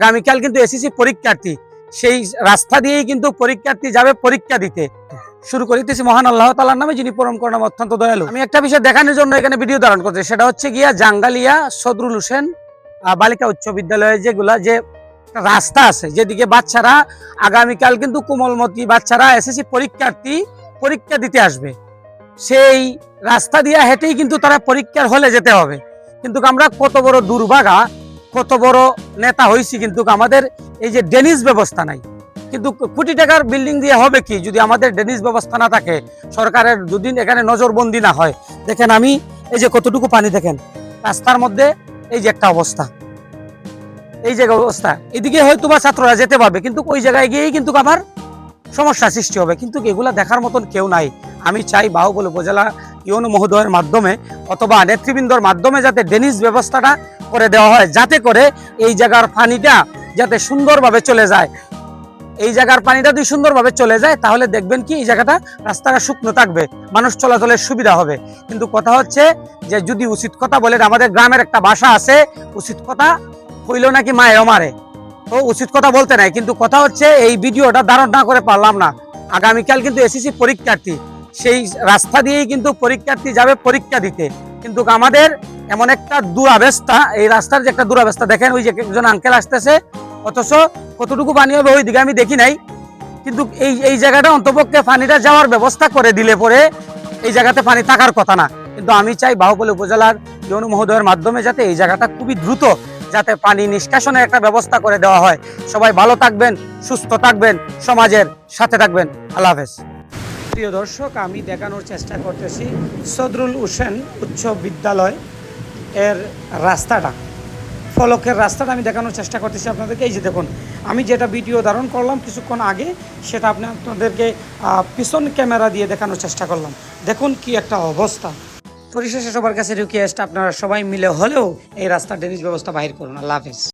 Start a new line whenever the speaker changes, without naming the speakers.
আগামীকাল কিন্তু এসএসসি পরীক্ষার্থী সেই রাস্তা দিয়েই কিন্তু পরীক্ষার্থী যাবে পরীক্ষা দিতে। শুরু করিতেছি মহান আল্লাহ তাআলার নামে, যিনি পরম করুণা অত্যন্ত দয়ালু। আমি একটা বিষয় দেখানোর জন্য এখানে ভিডিও ধারণ করছি, সেটা হচ্ছে গিয়া জাঙ্গালিয়া সদরুল হোসেন বালিকা উচ্চ বিদ্যালয়ে যে রাস্তা আছে, যেদিকে বাচ্চারা আগামীকাল কিন্তু কোমলমতি বাচ্চারা এসএসসি পরীক্ষার্থী পরীক্ষা দিতে আসবে, সেই রাস্তা দিয়ে হেঁটেই কিন্তু তারা পরীক্ষার হলে যেতে হবে। কিন্তু আমরা কত বড় দুর্ভাগা, কত বড় নেতা হয়েছি, কিন্তু আমাদের এই যে ড্রেনেজ ব্যবস্থা নাই। কিন্তু কোটি টাকার বিল্ডিং দিয়ে হবে কি যদি আমাদের ড্রেনেজ ব্যবস্থা না থাকে, সরকারের দুদিন এখানে নজরবন্দি না হয়। দেখেন আমি এই যে কতটুকু পানি, দেখেন রাস্তার মধ্যে এই যে একটা অবস্থা, এই যে অবস্থা, এদিকে হয়তো বা ছাত্ররা যেতে পারবে, কিন্তু ওই জায়গায় গিয়েই কিন্তু আমার সমস্যা সৃষ্টি হবে। কিন্তু এগুলা দেখার মতন কেউ নাই। আমি চাই বাহুবল উপজেলা ইউনো মহোদয়ের মাধ্যমে অথবা নেতৃবৃন্দর মাধ্যমে যাতে ড্রেনেজ ব্যবস্থাটা করে দেওয়া হয়, যাতে করে এই জায়গার পানিটা যাতে সুন্দরভাবে চলে যায়। এই জায়গার পানিটা যদি সুন্দরভাবে চলে যায়, তাহলে দেখবেন কি এই জায়গাটা রাস্তাটা শুকনো থাকবে, মানুষ চলাচলের সুবিধা হবে। কিন্তু কথা হচ্ছে যে যদি উচিত কথা বলেন, আমাদের গ্রামের একটা ভাষা আছে, উচিত কথা হইল নাকি মায়েও মারে, তো উচিত কথা বলতে নাই। কিন্তু কথা হচ্ছে এই ভিডিওটা ধারণ না করে পারলাম না। আগামীকাল কিন্তু এসএসসি পরীক্ষার্থী সেই রাস্তা দিয়েই কিন্তু পরীক্ষার্থী যাবে পরীক্ষা দিতে। কিন্তু আমাদের এমন একটা দুরাবস্থা, এই রাস্তার যে একটা দুরাবস্থা, দেখেন ওই যে একজন আঙ্কেল আসতেছে, অথচ কতটুকু পানি হবে ওই দিকে আমি দেখি নাই। কিন্তু এই জায়গাটা অন্তপক্ষে পানিটা যাওয়ার ব্যবস্থা করে দিলে পরে এই জায়গাতে পানি থাকার কথা না। কিন্তু আমি চাই বাহুবল উপজেলার ইউনো মহোদয়ের মাধ্যমে যাতে এই জায়গাটা খুবই দ্রুত যাতে পানি নিষ্কাশনের একটা ব্যবস্থা করে দেওয়া হয়। সবাই ভালো থাকবেন, সুস্থ থাকবেন, সমাজের সাথে থাকবেন। আল্লাহ হাফেজ। প্রিয় দর্শক, আমি দেখানোর চেষ্টা করতেছি সদরুল হোসেন উচ্চ বিদ্যালয় এর রাস্তাটা, ফলকের রাস্তাটা আমি দেখানোর চেষ্টা করতেছি আপনাদেরকে। এই যে দেখুন, আমি যেটা ভিডিও ধারণ করলাম কিছুক্ষণ আগে, সেটা আপনাদেরকে পিছন ক্যামেরা দিয়ে দেখানোর চেষ্টা করলাম। দেখুন কি একটা অবস্থা। পরিশেষে সবার কাছে রিকোয়েস্ট, আপনারা সবাই মিলে হলেও এই রাস্তার ড্রেনেজ ব্যবস্থা বাহির করুন। আল্লাহ হাফেজ।